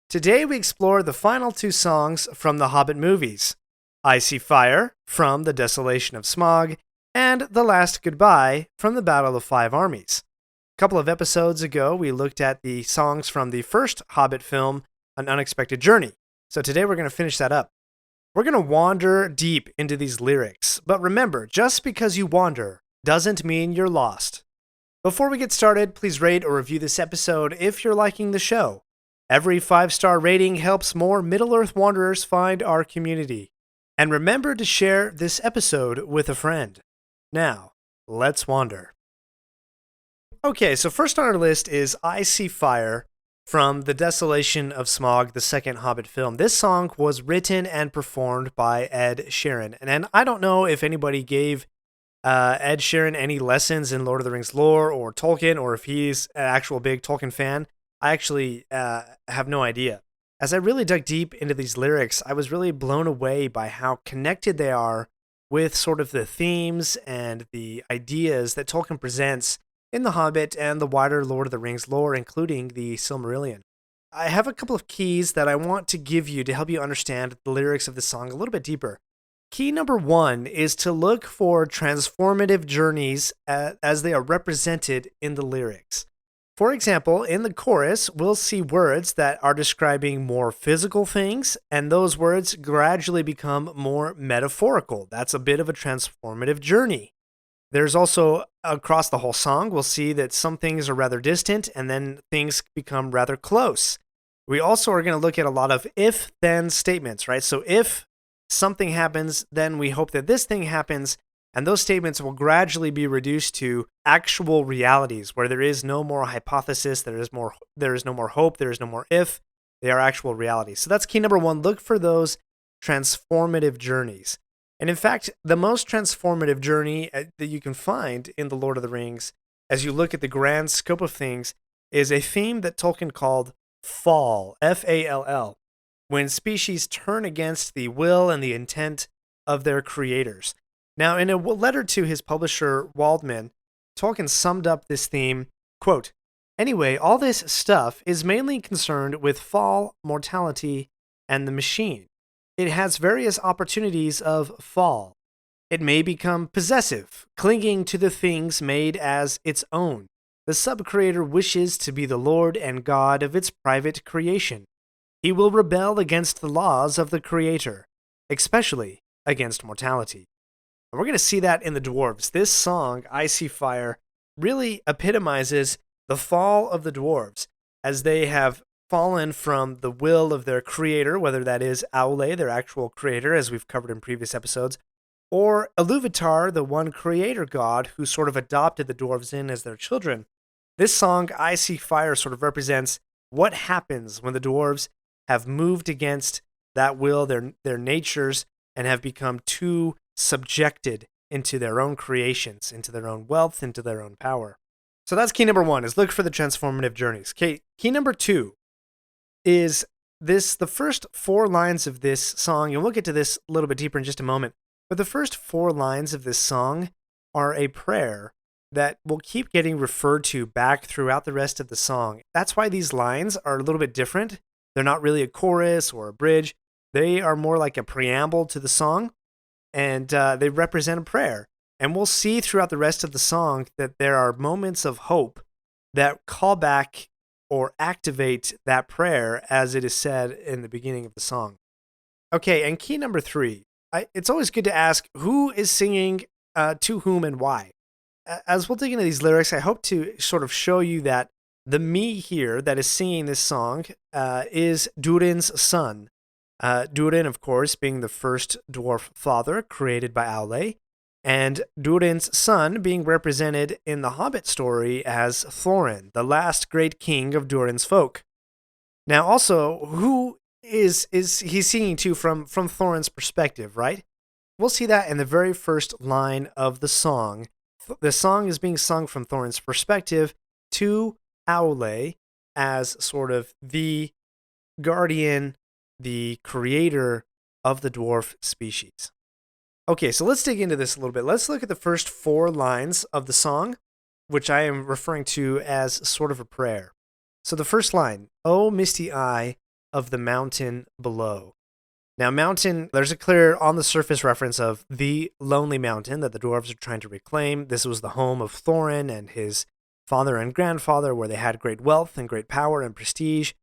Today we explore the final two songs from the Hobbit movies, Icy Fire from The Desolation of Smaug, and The Last Goodbye from The Battle of Five Armies. A couple of episodes ago, we looked at the songs from the first Hobbit film, An Unexpected Journey. So today we're going to finish that up. We're going to wander deep into these lyrics, but remember, just because you wander doesn't mean you're lost. Before we get started, please rate or review this episode if you're liking the show. Every 5-star rating helps more Middle-earth wanderers find our community. And remember to share this episode with a friend. Now, let's wander. Okay, so first on our list is Icy Fire from The Desolation of Smaug, the second Hobbit film. This song was written and performed by Ed Sheeran. And I don't know if anybody gave Ed Sheeran any lessons in Lord of the Rings lore or Tolkien, or if he's an actual big Tolkien fan. I actually have no idea. As I really dug deep into these lyrics, I was really blown away by how connected they are with sort of the themes and the ideas that Tolkien presents in The Hobbit and the wider Lord of the Rings lore, including the Silmarillion. I have a couple of keys that I want to give you to help you understand the lyrics of the song a little bit deeper. Key number 1 is to look for transformative journeys as they are represented in the lyrics. For example, in the chorus, we'll see words that are describing more physical things, and those words gradually become more metaphorical. That's a bit of a transformative journey. There's also, across the whole song, we'll see that some things are rather distant, and then things become rather close. We also are going to look at a lot of if-then statements, right? So if something happens, then we hope that this thing happens, and those statements will gradually be reduced to actual realities where there is no more hypothesis, there is no more hope, there is no more if, they are actual realities. So that's key number 1. Look for those transformative journeys. And in fact, the most transformative journey that you can find in The Lord of the Rings, as you look at the grand scope of things, is a theme that Tolkien called fall, F-A-L-L, when species turn against the will and the intent of their creators. Now, in a letter to his publisher, Waldman, Tolkien summed up this theme, quote, "Anyway, all this stuff is mainly concerned with fall, mortality, and the machine. It has various opportunities of fall. It may become possessive, clinging to the things made as its own. The sub-creator wishes to be the lord and god of its private creation. He will rebel against the laws of the creator, especially against mortality." And we're going to see that in the dwarves. This song, Icy Fire, really epitomizes the fall of the dwarves as they have fallen from the will of their creator, whether that is Aule, their actual creator, as we've covered in previous episodes, or Iluvatar, the one creator god who sort of adopted the dwarves in as their children. This song, Icy Fire, sort of represents what happens when the dwarves have moved against that will, their natures, and have become too subjected into their own creations, into their own wealth, into their own power. So that's key number 1, is look for the transformative journeys. Okay, key number 2 is the first 4 lines of this song, and we'll get to this a little bit deeper in just a moment, but the first 4 lines of this song are a prayer that will keep getting referred to back throughout the rest of the song. That's why these lines are a little bit different. They're not really a chorus or a bridge. They are more like a preamble to the song, and they represent a prayer. And we'll see throughout the rest of the song that there are moments of hope that call back or activate that prayer as it is said in the beginning of the song. Okay, and key number 3. It's always good to ask who is singing to whom and why. As we'll dig into these lyrics, I hope to sort of show you that the me here that is singing this song is Durin's son. Durin, of course, being the first dwarf father created by Aule, and Durin's son being represented in the Hobbit story as Thorin, the last great king of Durin's folk. Now, also, who is he singing to from Thorin's perspective, right? We'll see that in the very first line of the song. The song is being sung from Thorin's perspective to Aule as sort of the guardian, the creator of the dwarf species. Okay, so let's dig into this a little bit. Let's look at the first 4 lines of the song, which I am referring to as sort of a prayer. So the first line, "O misty eye, of the mountain below. Now, mountain, there's a clear on the surface reference of the lonely mountain that the dwarves are trying to reclaim. This was the home of Thorin and his father and grandfather, where they had great wealth and great power and prestige.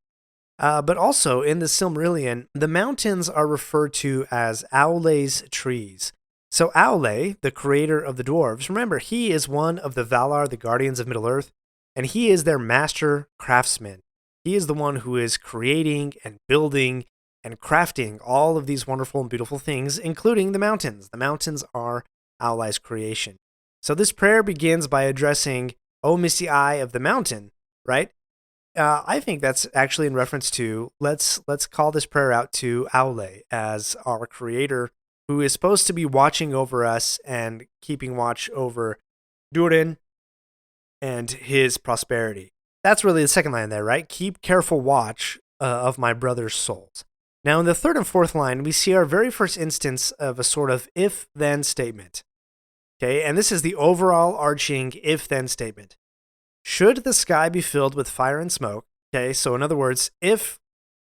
But also in the Silmarillion, the mountains are referred to as Aule's trees. So Aule, the creator of the dwarves, remember, he is one of the Valar, the guardians of Middle-earth, and he is their master craftsman. He is the one who is creating and building and crafting all of these wonderful and beautiful things, including the mountains. The mountains are Aule's creation. So this prayer begins by addressing, O misty eye of the mountain, right? I think that's actually in reference to, let's call this prayer out to Aule as our creator, who is supposed to be watching over us and keeping watch over Durin and his prosperity. That's really the second line there, right? Keep careful watch of my brother's souls. Now, in the third and fourth line, we see our very first instance of a sort of if-then statement. Okay, and this is the overall arching if-then statement. Should the sky be filled with fire and smoke, okay, so in other words, if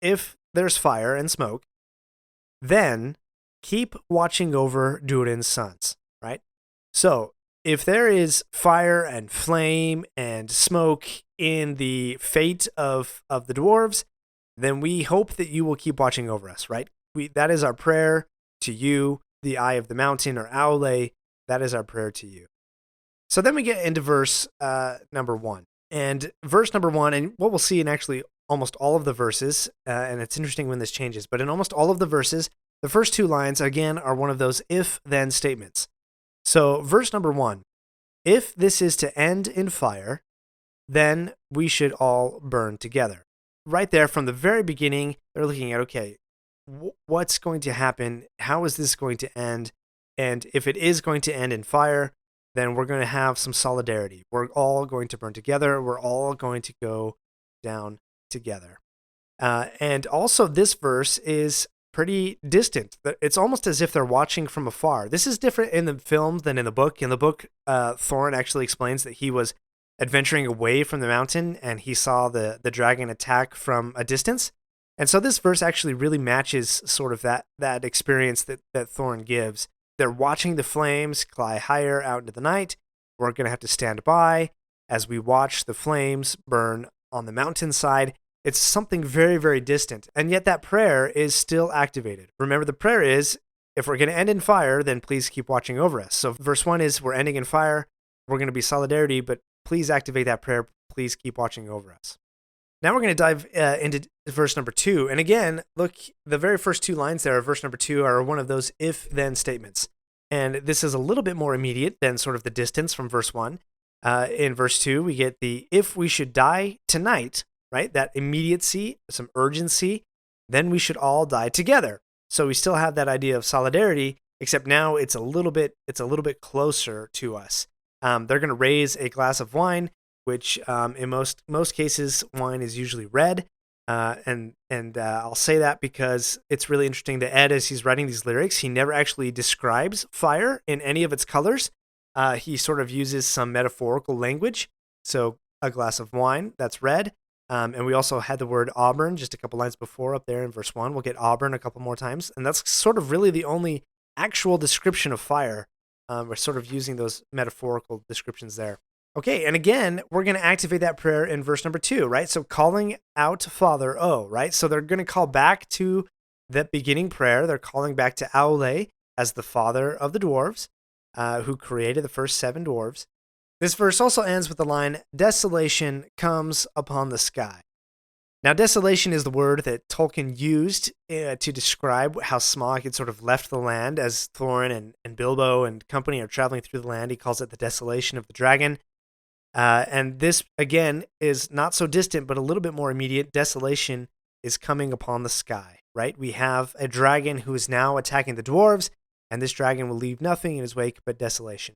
there's fire and smoke, then keep watching over Durin's sons, right? So, if there is fire and flame and smoke in the fate of the dwarves, then we hope that you will keep watching over us, right? That is our prayer to you, the Eye of the Mountain, or Aule. That is our prayer to you. So then we get into verse number 1. And verse number 1, and what we'll see in actually almost all of the verses, and it's interesting when this changes, but in almost all of the verses, the first 2 lines, again, are one of those if-then statements. So verse number 1, if this is to end in fire, then we should all burn together. Right there from the very beginning, they're looking at, okay, what's going to happen? How is this going to end? And if it is going to end in fire, then we're going to have some solidarity. We're all going to burn together. We're all going to go down together. And also, this verse is pretty distant. It's almost as if they're watching from afar. This is different in the film than in the book. In the book, Thorin actually explains that he was adventuring away from the mountain and he saw the dragon attack from a distance. And so this verse actually really matches sort of that experience that Thorin gives. They're watching the flames fly higher out into the night. We're going to have to stand by as we watch the flames burn on the mountainside. It's something very, very distant. And yet that prayer is still activated. Remember, the prayer is, if we're going to end in fire, then please keep watching over us. So verse 1 is, we're ending in fire. We're going to be solidarity, but please activate that prayer. Please keep watching over us. Now we're going to dive into verse number 2. And again, look, the very first 2 lines there of verse number 2 are one of those if-then statements. And this is a little bit more immediate than sort of the distance from verse 1. In verse 2, we get the if we should die tonight, right? That immediacy, some urgency, then we should all die together. So we still have that idea of solidarity, except now it's a little bit closer to us. They're going to raise a glass of wine, which in most cases, wine is usually red. And I'll say that because it's really interesting that Ed, as he's writing these lyrics, he never actually describes fire in any of its colors. He sort of uses some metaphorical language. So a glass of wine, that's red. And we also had the word auburn just a couple lines before up there in verse 1. We'll get auburn a couple more times. And that's sort of really the only actual description of fire. We're sort of using those metaphorical descriptions there. Okay, and again, we're going to activate that prayer in verse number 2, right? So calling out Father O, right? So they're going to call back to that beginning prayer. They're calling back to Aule as the father of the dwarves, who created the first 7 dwarves. This verse also ends with the line, desolation comes upon the sky. Now, desolation is the word that Tolkien used to describe how Smaug had sort of left the land as Thorin and Bilbo and company are traveling through the land. He calls it the desolation of the dragon. And this, again, is not so distant, but a little bit more immediate. Desolation is coming upon the sky, right? We have a dragon who is now attacking the dwarves, and this dragon will leave nothing in his wake but desolation.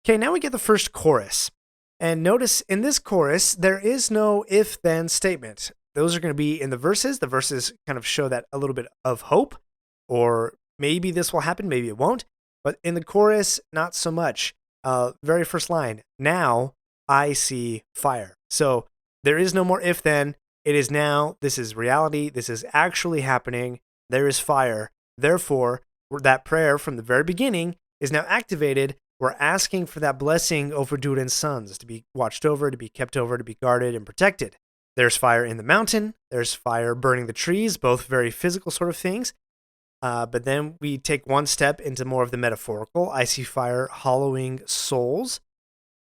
Okay, now we get the first chorus. And notice in this chorus, there is no if-then statement. Those are going to be in the verses. The verses kind of show that a little bit of hope, or maybe this will happen, maybe it won't. But in the chorus, not so much. Very first line, now I see fire. So there is no more if-then. It is now, this is reality, this is actually happening, there is fire. Therefore, that prayer from the very beginning is now activated. We're asking for that blessing over Durin's sons to be watched over, to be kept over, to be guarded and protected. There's fire in the mountain, there's fire burning the trees, both very physical sort of things. But then we take one step into more of the metaphorical. I see fire hollowing souls.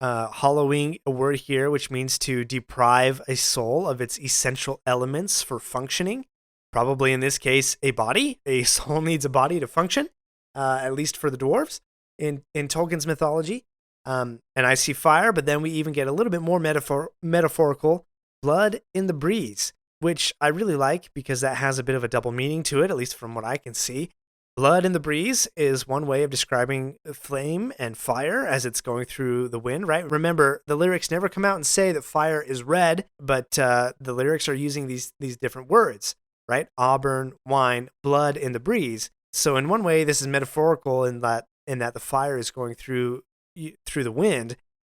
Hollowing, a word here which means to deprive a soul of its essential elements for functioning. Probably in this case, a body. A soul needs a body to function, at least for the dwarves in Tolkien's mythology. And I see fire, but then we even get a little bit more metaphorical. Blood in the breeze, which I really like because that has a bit of a double meaning to it, at least from what I can see. Blood in the breeze is one way of describing flame and fire as it's going through the wind, right? Remember, the lyrics never come out and say that fire is red, but the lyrics are using these different words, right? Auburn, wine, blood in the breeze. So in one way, this is metaphorical in that the fire is going through the wind.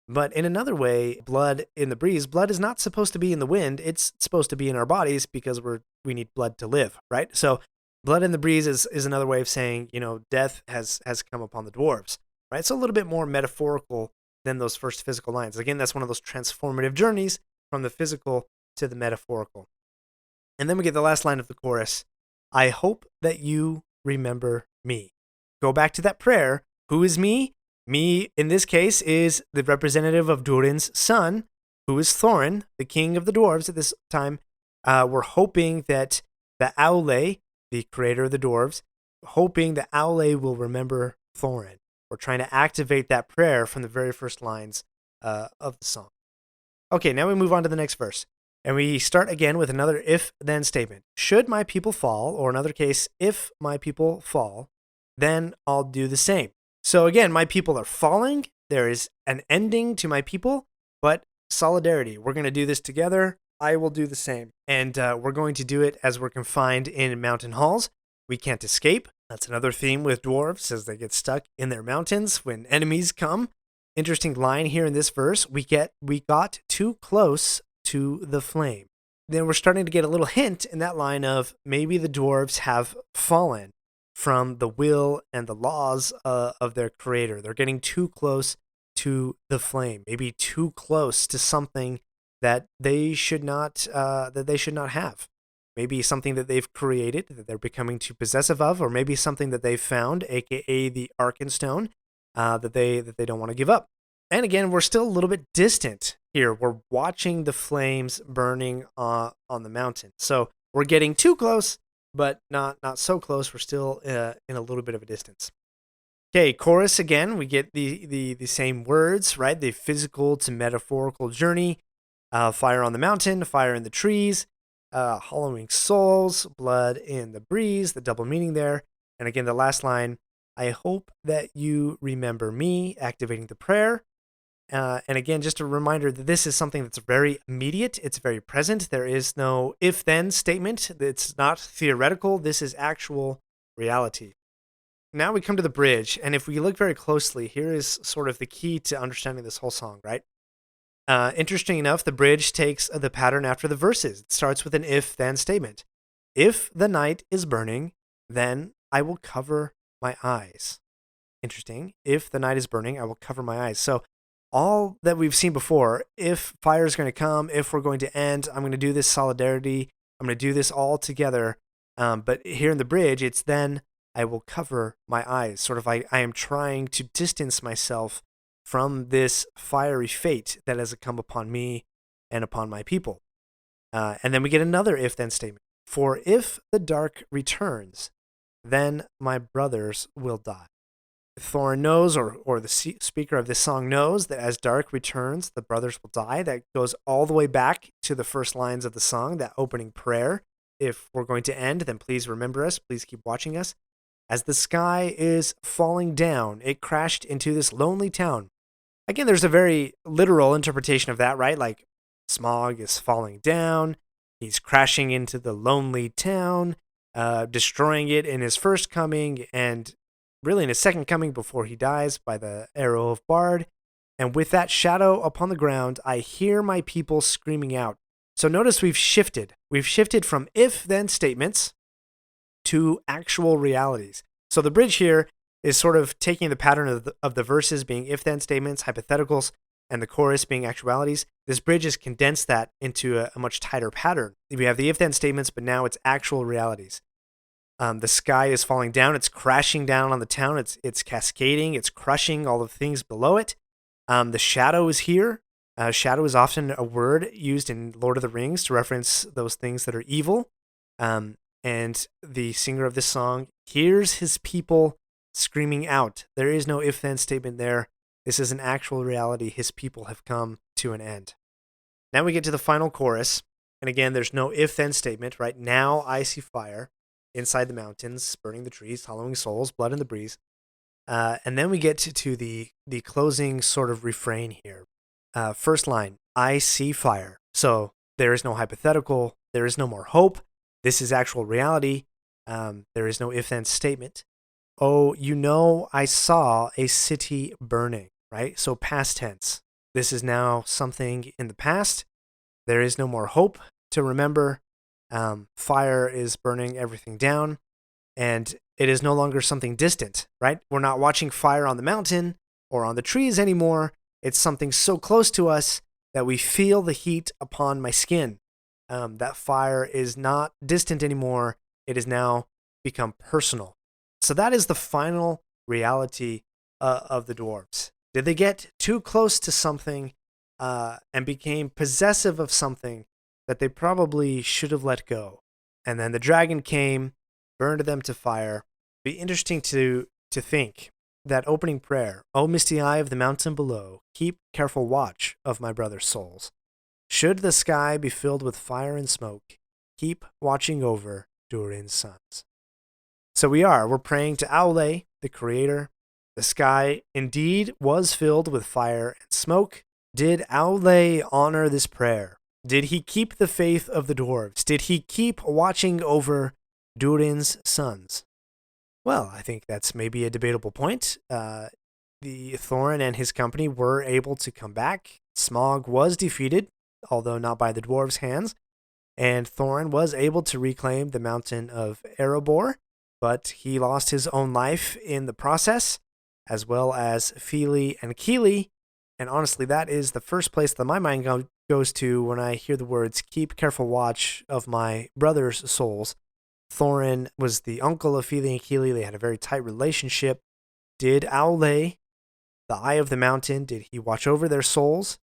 But in another way, blood in the breeze, blood is not supposed to be in the wind. It's supposed to be in our bodies because we need blood to live, right? So blood in the breeze is another way of saying, death has come upon the dwarves, right? It's a little bit more metaphorical than those first physical lines. Again, that's one of those transformative journeys from the physical to the metaphorical. And then we get the last line of the chorus. I hope that you remember me. Go back to that prayer. Who is me? Me, in this case, is the representative of Durin's son, who is Thorin, the king of the dwarves at this time. We're hoping that the Aule, the creator of the dwarves, hoping that Aule will remember Thorin. We're trying to activate that prayer from the very first lines of the song. Okay, now we move on to the next verse. And we start again with another if-then statement. Should my people fall, or in another case, if my people fall, then I'll do the same. So again, my people are falling. There is an ending to my people, but solidarity. We're going to do this together. I will do the same. And we're going to do it as we're confined in mountain halls. We can't escape. That's another theme with dwarves as they get stuck in their mountains when enemies come. Interesting line here in this verse. We got too close to the flame. Then we're starting to get a little hint in that line of maybe the dwarves have fallen from the will and the laws of their creator. They're getting too close to the flame, maybe too close to something that they should not have. Maybe something that they've created that they're becoming too possessive of, or maybe something that they've found, aka the Arkenstone, that they don't want to give up. And again, we're still a little bit distant here. We're watching the flames burning on the mountain, so we're getting too close, but not so close. We're still in a little bit of a distance. Okay, chorus again. We get the same words, right? The physical to metaphorical journey. Fire on the mountain, fire in the trees, hollowing souls, blood in the breeze, the double meaning there. And again, the last line, I hope that you remember me, activating the prayer. And again, just a reminder that this is something that's very immediate. It's very present. There is no if-then statement. It's not theoretical. This is actual reality. Now we come to the bridge. And if we look very closely, here is sort of the key to understanding this whole song, right? Interesting enough, the bridge takes the pattern after the verses. It starts with an if-then statement. If the night is burning, then I will cover my eyes. Interesting. If the night is burning, I will cover my eyes. So all that we've seen before, if fire is going to come, if we're going to end, I'm going to do this solidarity, I'm going to do this all together. But here in the bridge, it's then I will cover my eyes. Sort of I am trying to distance myself from this fiery fate that has come upon me and upon my people. And then we get another if-then statement. For if the dark returns, then my brothers will die. Thorin knows, or the speaker of this song knows, that as dark returns, the brothers will die. That goes all the way back to the first lines of the song, that opening prayer. If we're going to end, then please remember us. Please keep watching us. As the sky is falling down, it crashed into this lonely town. Again, there's a very literal interpretation of that, right? Like, Smaug is falling down. He's crashing into the lonely town, destroying it in his first coming, and really in his second coming before he dies by the arrow of Bard. And with that shadow upon the ground, I hear my people screaming out. So notice we've shifted. We've shifted from if-then statements to actual realities. So the bridge here is sort of taking the pattern of the verses being if-then statements, hypotheticals, and the chorus being actualities. This bridge has condensed that into a much tighter pattern. We have the if-then statements, but now it's actual realities. The sky is falling down. It's crashing down on the town. It's cascading. It's crushing all the things below it. The shadow is here. Shadow is often a word used in Lord of the Rings to reference those things that are evil. And the singer of this song hears his people screaming out. There is no if-then statement there. This is an actual reality. His people have come to an end. Now we get to the final chorus. And again, there's no if-then statement, right? Now I see fire inside the mountains, burning the trees, hollowing souls, blood in the breeze. And then we get to the closing sort of refrain here. First line, I see fire. So there is no hypothetical. There is no more hope. This is actual reality. There is no if-then statement. Oh, I saw a city burning, right? So past tense. This is now something in the past. There is no more hope to remember. Fire is burning everything down, and it is no longer something distant, right? We're not watching fire on the mountain or on the trees anymore. It's something so close to us that we feel the heat upon my skin. That fire is not distant anymore. It has now become personal. So that is the final reality of the dwarves. Did they get too close to something and became possessive of something that they probably should have let go? And then the dragon came, burned them to fire. Be interesting to think that opening prayer, O misty eye of the mountain below, keep careful watch of my brother's souls. Should the sky be filled with fire and smoke, keep watching over Durin's sons. So we're praying to Aule, the creator. The sky indeed was filled with fire and smoke. Did Aule honor this prayer? Did he keep the faith of the dwarves? Did he keep watching over Durin's sons? Well, I think that's maybe a debatable point. The Thorin and his company were able to come back. Smaug was defeated, although not by the dwarves' hands, and Thorin was able to reclaim the mountain of Erebor, but he lost his own life in the process, as well as Fili and Kili. And honestly, that is the first place that my mind goes to when I hear the words, keep careful watch of my brother's souls. Thorin was the uncle of Fili and Kili. They had a very tight relationship. Did Aule, the Eye of the Mountain, did he watch over their souls?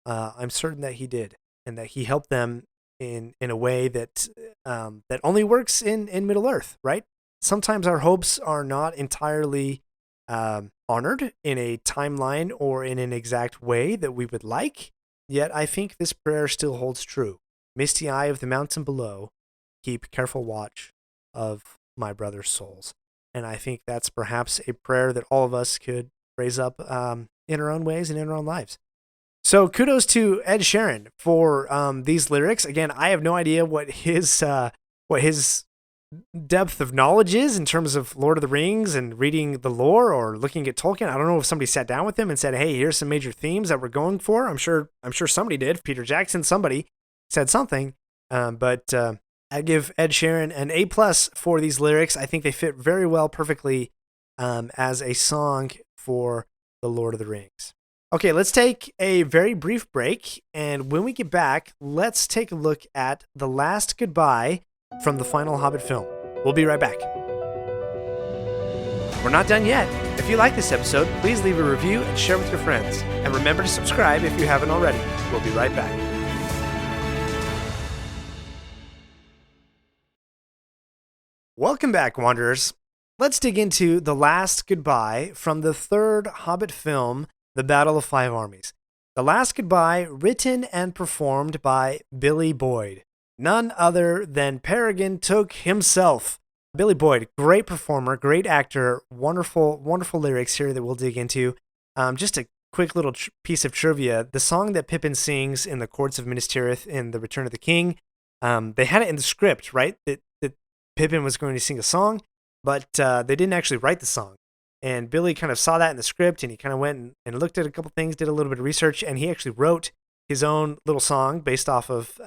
I'm certain that he did, and that he helped them in a way that that only works in Middle-earth, right? Sometimes our hopes are not entirely honored in a timeline or in an exact way that we would like, yet I think this prayer still holds true. Misty eye of the mountain below, keep careful watch of my brother's souls. And I think that's perhaps a prayer that all of us could raise up in our own ways and in our own lives. So kudos to Ed Sheeran for these lyrics. Again, I have no idea what his depth of knowledge is in terms of Lord of the Rings and reading the lore or looking at Tolkien. I don't know if somebody sat down with him and said, "Hey, here's some major themes that we're going for." I'm sure somebody did. Peter Jackson, somebody said something. But I give Ed Sheeran an A+ for these lyrics. I think they fit very well, perfectly as a song for the Lord of the Rings. Okay, let's take a very brief break, and when we get back, let's take a look at the last goodbye from the final Hobbit film. We'll be right back. We're not done yet. If you like this episode, please leave a review and share with your friends. And remember to subscribe if you haven't already. We'll be right back. Welcome back, Wanderers. Let's dig into the last goodbye from the third Hobbit film, The Battle of Five Armies. The last goodbye written and performed by Billy Boyd. None other than Peregrine Took himself. Billy Boyd, great performer, great actor, wonderful, wonderful lyrics here that we'll dig into. Just a quick little piece of trivia. The song that Pippin sings in the Courts of Minas Tirith in The Return of the King, they had it in the script, right? That Pippin was going to sing a song, but they didn't actually write the song. And Billy kind of saw that in the script, and he kind of went and looked at a couple things, did a little bit of research, and he actually wrote his own little song based off of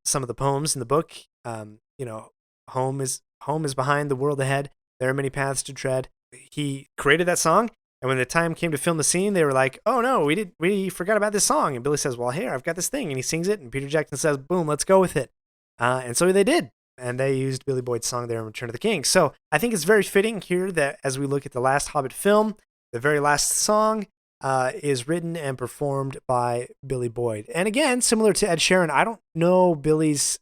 some of the poems in the book. You know, home is behind, the world ahead. There are many paths to tread. He created that song, and when the time came to film the scene, they were like, "Oh no, we forgot about this song." And Billy says, "Well, here, I've got this thing," and he sings it. And Peter Jackson says, "Boom, let's go with it." And so they did, and they used Billy Boyd's song there in Return of the King. So I think it's very fitting here that as we look at the last Hobbit film, the very last song is written and performed by Billy Boyd. And again, similar to Ed Sheeran, I don't know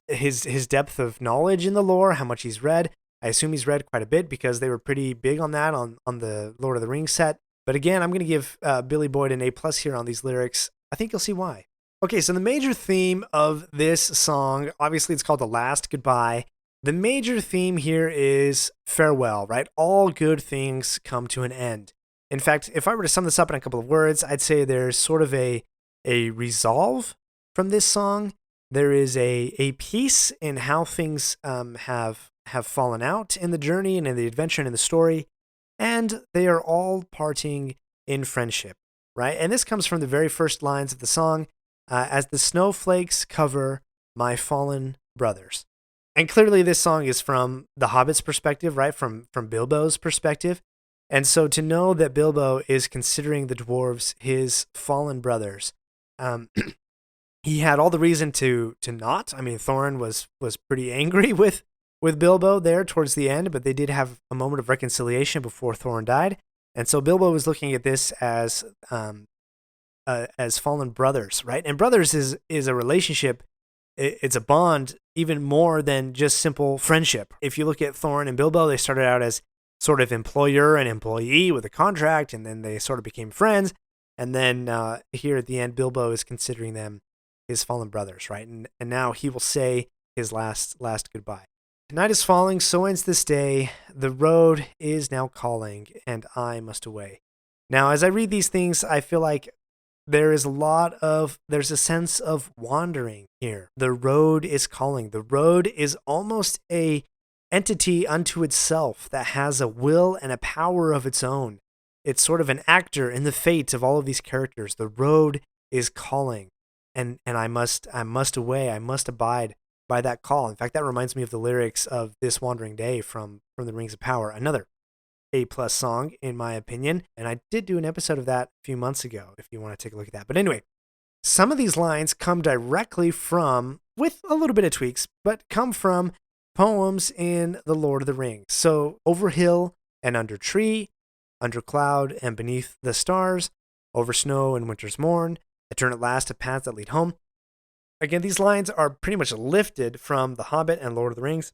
his depth of knowledge in the lore, how much he's read. I assume he's read quite a bit because they were pretty big on that on the Lord of the Rings set. But again, I'm going to give Billy Boyd an A+ here on these lyrics. I think you'll see why. Okay, so the major theme of this song, obviously it's called The Last Goodbye. The major theme here is farewell, right? All good things come to an end. In fact, if I were to sum this up in a couple of words, I'd say there's sort of a resolve from this song. There is a peace in how things have fallen out in the journey and in the adventure and in the story, and they are all parting in friendship, right? And this comes from the very first lines of the song, as the snowflakes cover my fallen brothers. And clearly this song is from the Hobbit's perspective, right? From Bilbo's perspective. And so to know that Bilbo is considering the dwarves his fallen brothers, he had all the reason to not. I mean, Thorin was pretty angry with Bilbo there towards the end, but they did have a moment of reconciliation before Thorin died. And so Bilbo was looking at this as fallen brothers, right? And brothers is a relationship. It's a bond even more than just simple friendship. If you look at Thorin and Bilbo, they started out as sort of employer and employee with a contract, and then they sort of became friends. And then here at the end, Bilbo is considering them his fallen brothers, right? And now he will say his last goodbye. Night is falling, so ends this day. The road is now calling, and I must away. Now, as I read these things, I feel like there's a sense of wandering here. The road is calling. The road is almost a entity unto itself that has a will and a power of its own. It's sort of an actor in the fate of all of these characters. The road is calling, and I must away. I must abide by that call. In fact, that reminds me of the lyrics of This Wandering Day from the Rings of Power, another A+ song, in my opinion. And I did do an episode of that a few months ago, if you want to take a look at that. But anyway, some of these lines come directly from, with a little bit of tweaks, but come from poems in The Lord of the Rings. So, over hill and under tree, under cloud and beneath the stars, over snow and winter's morn, I turn at last to paths that lead home. Again, these lines are pretty much lifted from The Hobbit and Lord of the Rings,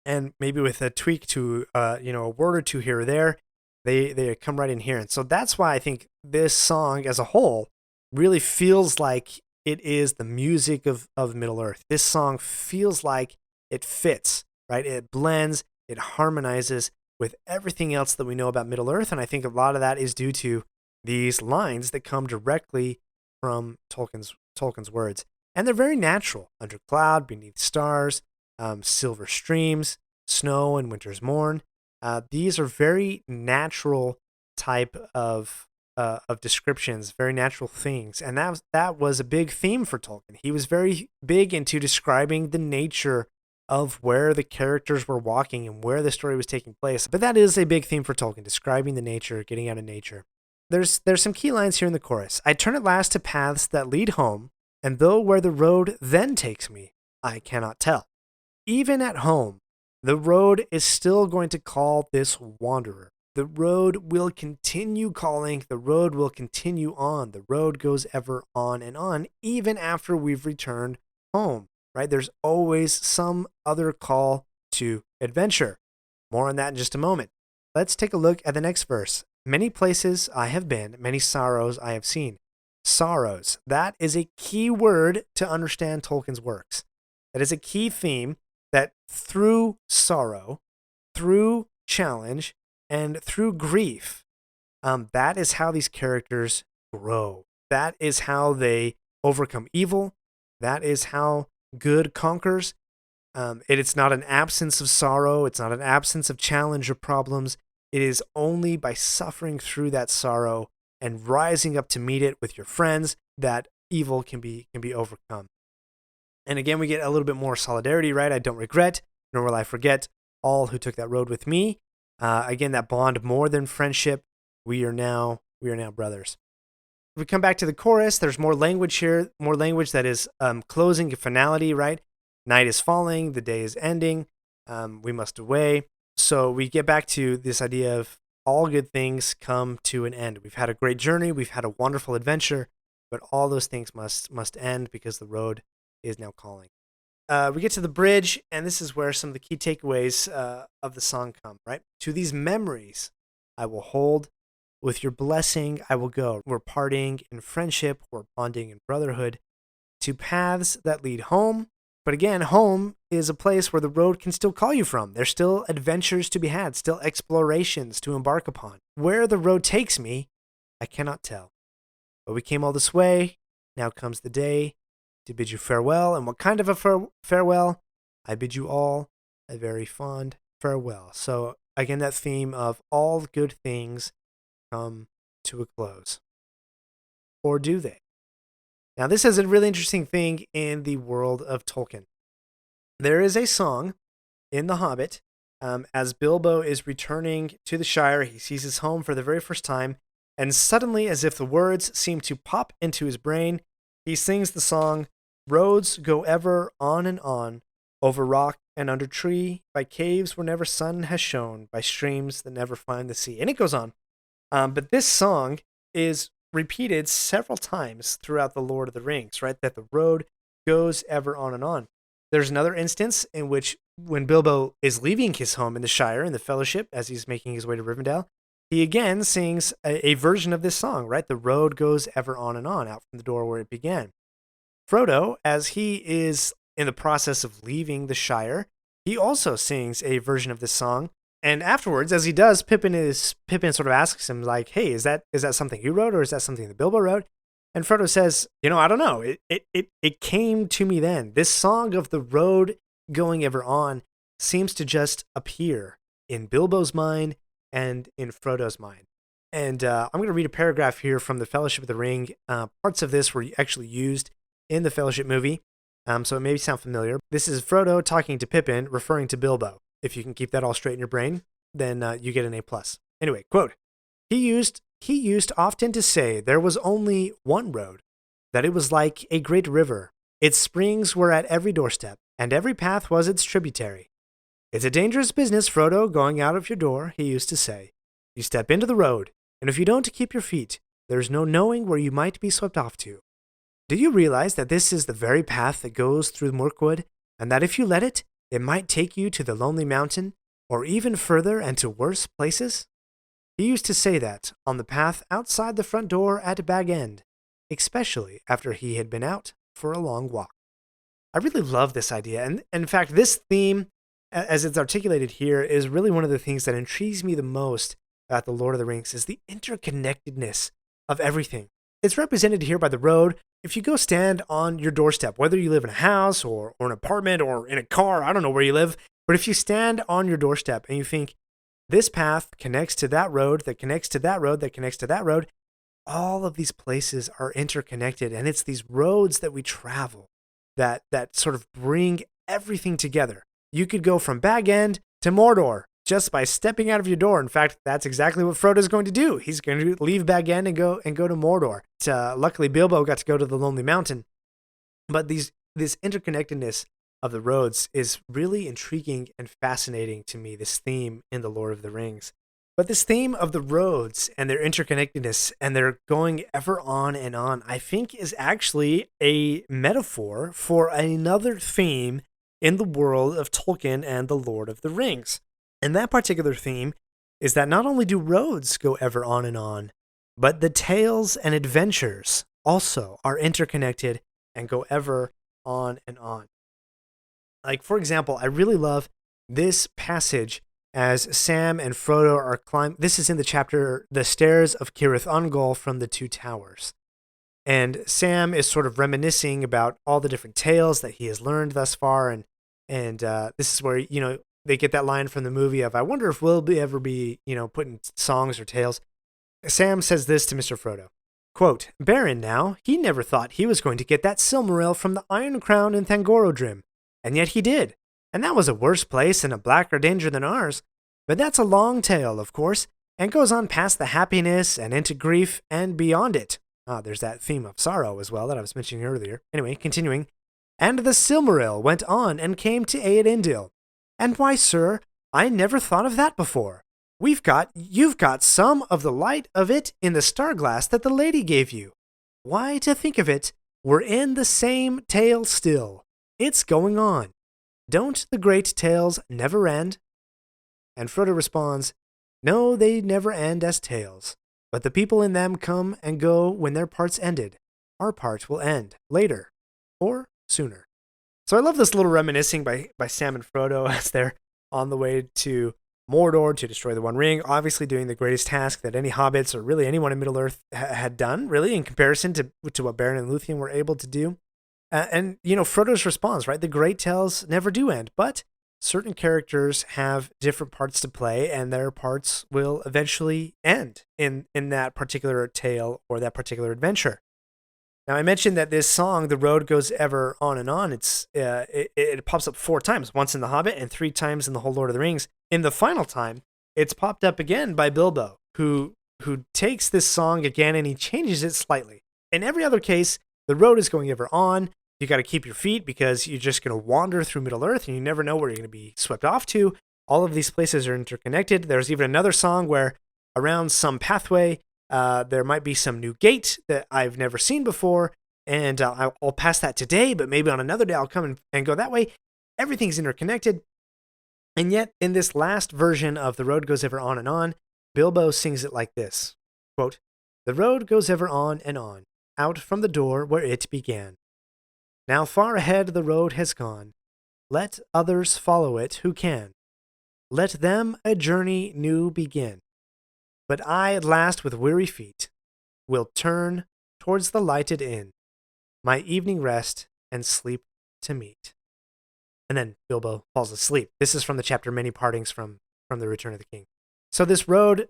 and maybe with a tweak to a word or two here or there, they come right in here. And so that's why I think this song as a whole really feels like it is the music of Middle Earth. This song feels like it fits, right? It blends, it harmonizes with everything else that we know about Middle Earth, and I think a lot of that is due to these lines that come directly from Tolkien's words. And they're very natural. Under cloud, beneath stars, silver streams, snow and winter's morn. These are very natural type of descriptions, very natural things. And that was a big theme for Tolkien. He was very big into describing the nature of where the characters were walking and where the story was taking place. But that is a big theme for Tolkien, describing the nature, getting out of nature. There's some key lines here in the chorus. I turn at last to paths that lead home, and though where the road then takes me, I cannot tell. Even at home, the road is still going to call this wanderer. The road will continue calling. The road will continue on. The road goes ever on and on, even after we've returned home, right? There's always some other call to adventure. More on that in just a moment. Let's take a look at the next verse. Many places I have been, many sorrows I have seen. Sorrows. That is a key word to understand Tolkien's works. That is a key theme that through sorrow, through challenge, and through grief, that is how these characters grow. That is how they overcome evil. That is how good conquers. It's not an absence of sorrow. It's not an absence of challenge or problems. It is only by suffering through that sorrow and rising up to meet it with your friends that evil can be overcome. And again, we get a little bit more solidarity, right? I don't regret, nor will I forget all who took that road with me. Again, that bond more than friendship. We are now brothers. We come back to the chorus. There's more language here, more language that is closing and finality, right? Night is falling, the day is ending. We must away. So we get back to this idea of all good things come to an end. We've had a great journey. We've had a wonderful adventure, but all those things must end because the road is now calling. We get to the bridge, and this is where some of the key takeaways of the song come, right? To these memories I will hold. With your blessing I will go. We're parting in friendship. We're bonding in brotherhood. To paths that lead home. But again, home is a place where the road can still call you from. There's still adventures to be had, still explorations to embark upon. Where the road takes me, I cannot tell. But we came all this way. Now comes the day to bid you farewell. And what kind of a farewell? I bid you all a very fond farewell. So again, that theme of all good things come to a close. Or do they? Now, this is a really interesting thing in the world of Tolkien. There is a song in The Hobbit as Bilbo is returning to the Shire. He sees his home for the very first time, and suddenly, as if the words seem to pop into his brain, he sings the song, "Roads go ever on and on, over rock and under tree, by caves where never sun has shone, by streams that never find the sea." And it goes on. But this song is repeated several times throughout the Lord of the Rings, right? That the road goes ever on and on. There's another instance in which when Bilbo is leaving his home in the Shire, in the Fellowship, as he's making his way to Rivendell, he again sings a version of this song, right? The road goes ever on and on, out from the door where it began. Frodo, as he is in the process of leaving the Shire, he also sings a version of this song. And afterwards, as he does, Pippin sort of asks him, like, "Hey, is that something you wrote, or is that something that Bilbo wrote?" And Frodo says, "I don't know. It came to me then. This song of the road going ever on seems to just appear in Bilbo's mind and in Frodo's mind." And I'm going to read a paragraph here from the Fellowship of the Ring. Parts of this were actually used in the Fellowship movie, so it may sound familiar. This is Frodo talking to Pippin, referring to Bilbo. If you can keep that all straight in your brain, then you get an A+. Anyway, quote, He used often to say there was only one road, that it was like a great river. Its springs were at every doorstep, and every path was its tributary. "It's a dangerous business, Frodo, going out of your door," he used to say. "You step into the road, and if you don't keep your feet, there's no knowing where you might be swept off to. Do you realize that this is the very path that goes through Mirkwood, and that if you let it, it might take you to the Lonely Mountain, or even further and to worse places?" He used to say that on the path outside the front door at Bag End, especially after he had been out for a long walk. I really love this idea. And in fact, this theme, as it's articulated here, is really one of the things that intrigues me the most about the Lord of the Rings, is the interconnectedness of everything. It's represented here by the road. If you go stand on your doorstep, whether you live in a house or an apartment or in a car, I don't know where you live, but if you stand on your doorstep and you think, this path connects to that road, that connects to that road, that connects to that road, all of these places are interconnected, and it's these roads that we travel that sort of bring everything together. You could go from Bag End to Mordor just by stepping out of your door. In fact, that's exactly what Frodo's going to do. He's going to leave Bag End and go to Mordor. Luckily, Bilbo got to go to the Lonely Mountain. But this interconnectedness of the roads is really intriguing and fascinating to me, this theme in The Lord of the Rings. But this theme of the roads and their interconnectedness and their going ever on and on, I think is actually a metaphor for another theme in the world of Tolkien and The Lord of the Rings. And that particular theme is that not only do roads go ever on and on, but the tales and adventures also are interconnected and go ever on and on. Like, for example, I really love this passage as Sam and Frodo are climbing. This is in the chapter, The Stairs of Cirith Ungol from the Two Towers. And Sam is sort of reminiscing about all the different tales that he has learned thus far. And this is where, they get that line from the movie of, "I wonder if we'll ever be, putting songs or tales." Sam says this to Mr. Frodo. Quote, Beren now, he never thought he was going to get that Silmaril from the Iron Crown in Thangorodrim, and yet he did. And that was a worse place and a blacker danger than ours. But that's a long tale, of course, and goes on past the happiness and into grief and beyond it. There's that theme of sorrow as well that I was mentioning earlier. Anyway, continuing. And the Silmaril went on and came to Eärendil. And why, sir, I never thought of that before. You've got some of the light of it in the star-glass that the lady gave you. Why, to think of it, we're in the same tale still. It's going on. Don't the great tales never end? And Frodo responds, No, they never end as tales, but the people in them come and go when their part's ended. Our part will end later, or sooner. So I love this little reminiscing by Sam and Frodo as they're on the way to Mordor to destroy the One Ring, obviously doing the greatest task that any hobbits or really anyone in Middle-earth had done, really, in comparison to what Beren and Luthien were able to do. And Frodo's response, right? The great tales never do end, but certain characters have different parts to play, and their parts will eventually end in that particular tale or that particular adventure. Now, I mentioned that this song, The Road Goes Ever On and On, it pops up 4 times, once in The Hobbit and 3 times in The Whole Lord of the Rings. In the final time, it's popped up again by Bilbo, who takes this song again and he changes it slightly. In every other case, the road is going ever on. You got to keep your feet because you're just going to wander through Middle-earth and you never know where you're going to be swept off to. All of these places are interconnected. There's even another song where around some pathway, there might be some new gate that I've never seen before, and I'll pass that today, but maybe on another day I'll come and go that way. Everything's interconnected. And yet, in this last version of The Road Goes Ever On and On, Bilbo sings it like this, quote, The road goes ever on and on, out from the door where it began. Now far ahead the road has gone. Let others follow it who can. Let them a journey new begin. But I at last with weary feet will turn towards the lighted inn, my evening rest and sleep to meet. And then Bilbo falls asleep. This is from the chapter Many Partings from The Return of the King. So this road,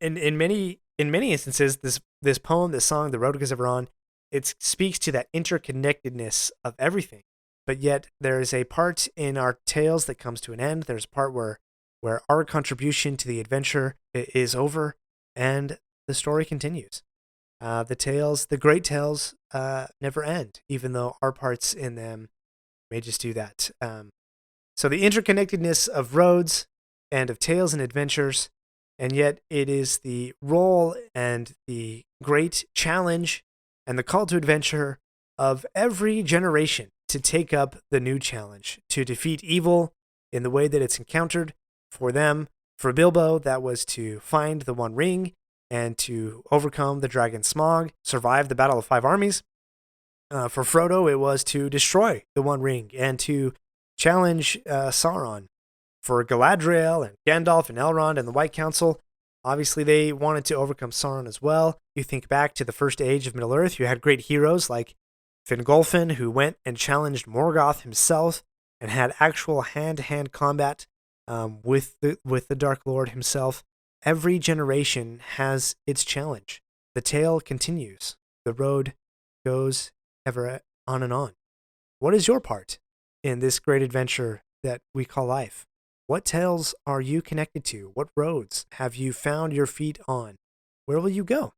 in many instances, this poem, this song, The Road Goes Ever On, it speaks to that interconnectedness of everything. But yet there is a part in our tales that comes to an end. There's a part where our contribution to the adventure is over and the story continues. The great tales never end, even though our parts in them may just do that. So the interconnectedness of roads and of tales and adventures, and yet it is the role and the great challenge and the call to adventure of every generation to take up the new challenge, to defeat evil in the way that it's encountered. For them, for Bilbo, that was to find the One Ring and to overcome the dragon Smaug, survive the Battle of 5 Armies. For Frodo, it was to destroy the One Ring and to challenge Sauron. For Galadriel and Gandalf and Elrond and the White Council, obviously they wanted to overcome Sauron as well. You think back to the first age of Middle-earth, you had great heroes like Fingolfin, who went and challenged Morgoth himself and had actual hand-to-hand combat with the Dark Lord himself. Every generation has its challenge. The tale continues. The road goes ever on and on. What is your part in this great adventure that we call life? What tales are you connected to? What roads have you found your feet on? Where will you go?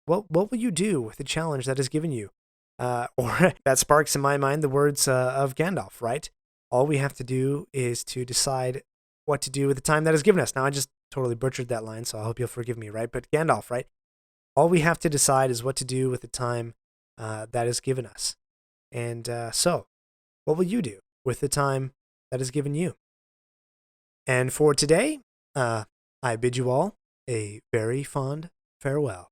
What will you do with the challenge that is given you? Or that sparks in my mind the words of Gandalf, right? All we have to do is to decide what to do with the time that is given us. Now, I just totally butchered that line, so I hope you'll forgive me, right? But Gandalf, right? All we have to decide is what to do with the time that is given us. And so, what will you do with the time that is given you? And for today, I bid you all a very fond farewell.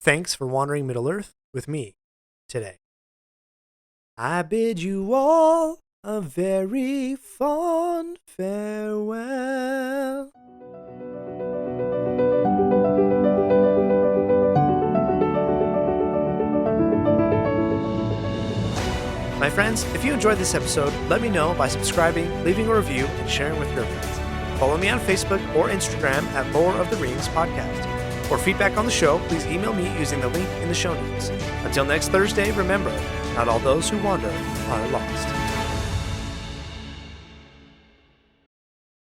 Thanks for wandering Middle-earth with me today. I bid you all a very fond farewell. My friends, if you enjoyed this episode, let me know by subscribing, leaving a review, and sharing with your friends. Follow me on Facebook or Instagram at Lore of the Rings Podcast. For feedback on the show, please email me using the link in the show notes. Until next Thursday, remember, not all those who wander are lost.